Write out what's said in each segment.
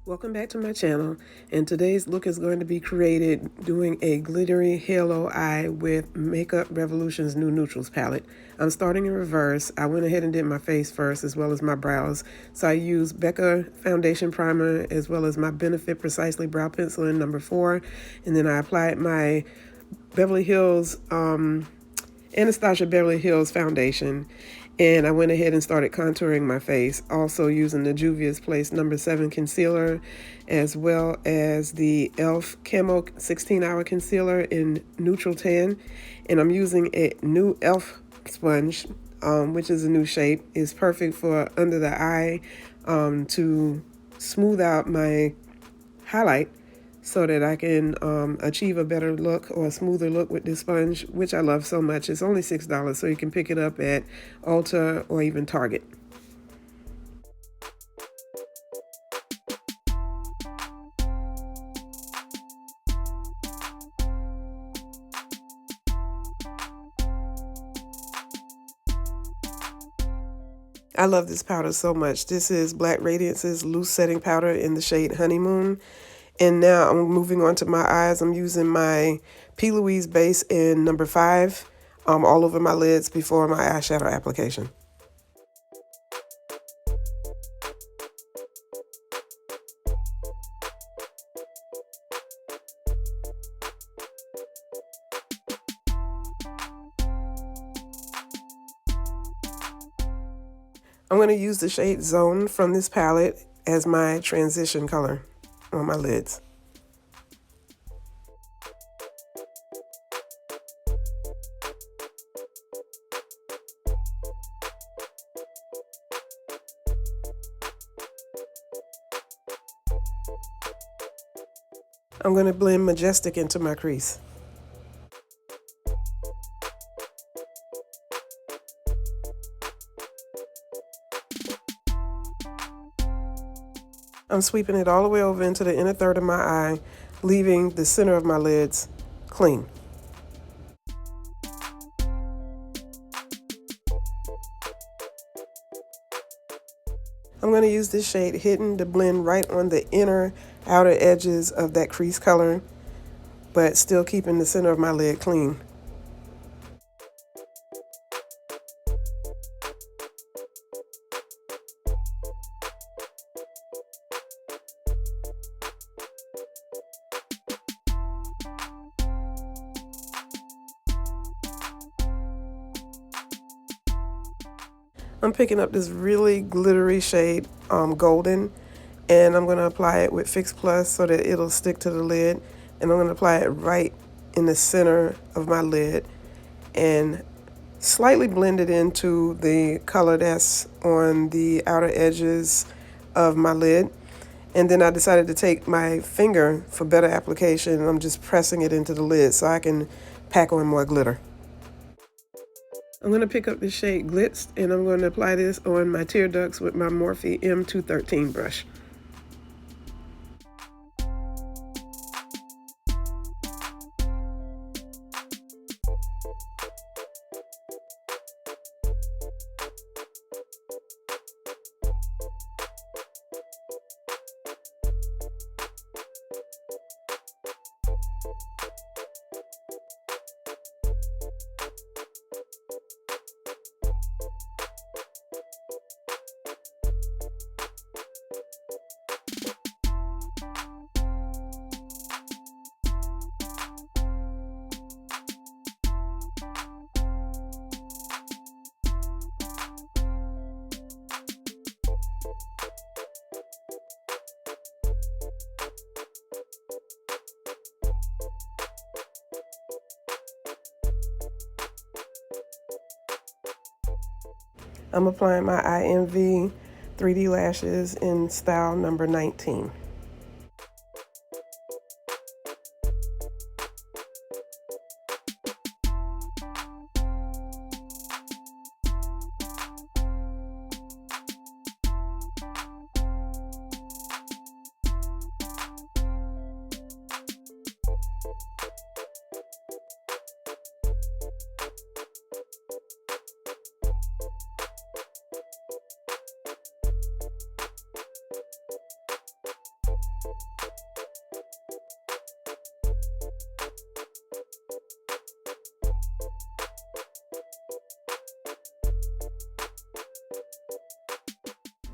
Welcome back to my channel, and today's look is going to be created doing a glittery halo eye with Makeup Revolution's new neutrals palette. I'm starting in reverse. I went ahead and did my face first as well as my brows. So I used Becca foundation primer as well as my Benefit Precisely brow pencil in number 4, and then I applied my Beverly Hills Anastasia Beverly Hills foundation, and I went ahead and started contouring my face, also using the Juvia's Place number 7 concealer, as well as the e.l.f. Camo 16-hour concealer in neutral tan. And I'm using a new e.l.f. sponge, which is a new shape. It's perfect for under the eye to smooth out my highlight, so that I can achieve a better look or a smoother look with this sponge, which I love so much. It's only $6, so you can pick it up at Ulta or even Target. I love this powder so much. This is Black Radiance's loose setting powder in the shade Honeymoon. And now I'm moving on to my eyes. I'm using my P. Louise base in number 5 all over my lids before my eyeshadow application. I'm going to use the shade Zone from this palette as my transition color on my lids. I'm going to blend Majestic into my crease. I'm sweeping it all the way over into the inner third of my eye, leaving the center of my lids clean. I'm going to use this shade Hidden to blend right on the inner outer edges of that crease color, but still keeping the center of my lid clean. I'm picking up this really glittery shade, Golden, and I'm going to apply it with Fix Plus so that it'll stick to the lid. And I'm going to apply it right in the center of my lid and slightly blend it into the color that's on the outer edges of my lid. And then I decided to take my finger for better application, and I'm just pressing it into the lid so I can pack on more glitter. I'm going to pick up the shade Glitz, and I'm going to apply this on my tear ducts with my Morphe M213 brush. I'm applying my IMV 3D lashes in style number 19.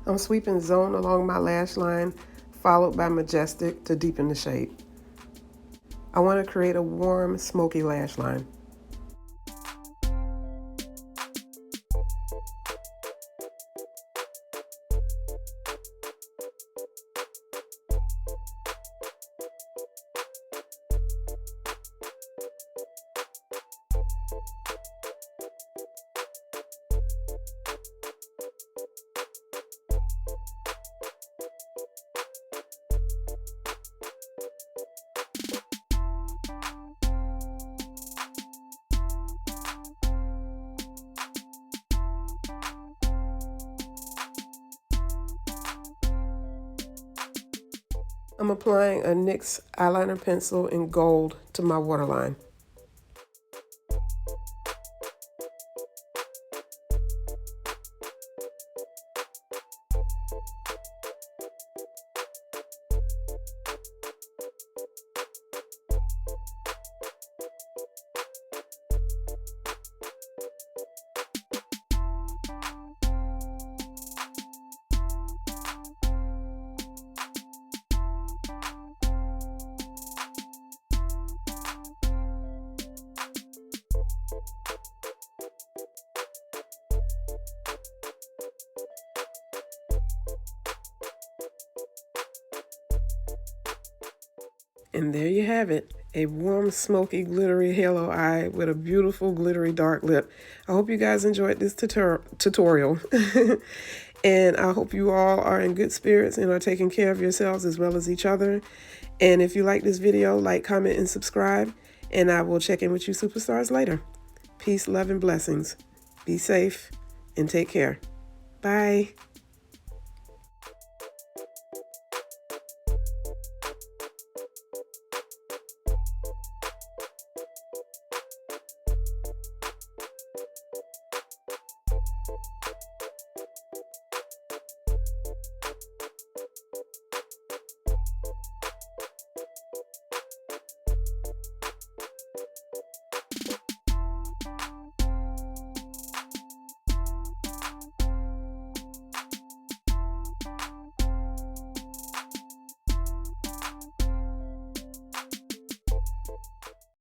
I'm sweeping Zone along my lash line, followed by Majestic to deepen the shade. I want to create a warm, smoky lash line. I'm applying a NYX eyeliner pencil in gold to my waterline. And there you have it, a warm, smoky, glittery halo eye with a beautiful, glittery dark lip. I hope you guys enjoyed this tutorial. And I hope you all are in good spirits and are taking care of yourselves as well as each other. And if you like this video, like, comment, and subscribe. And I will check in with you superstars later. Peace, love, and blessings. Be safe and take care. Bye.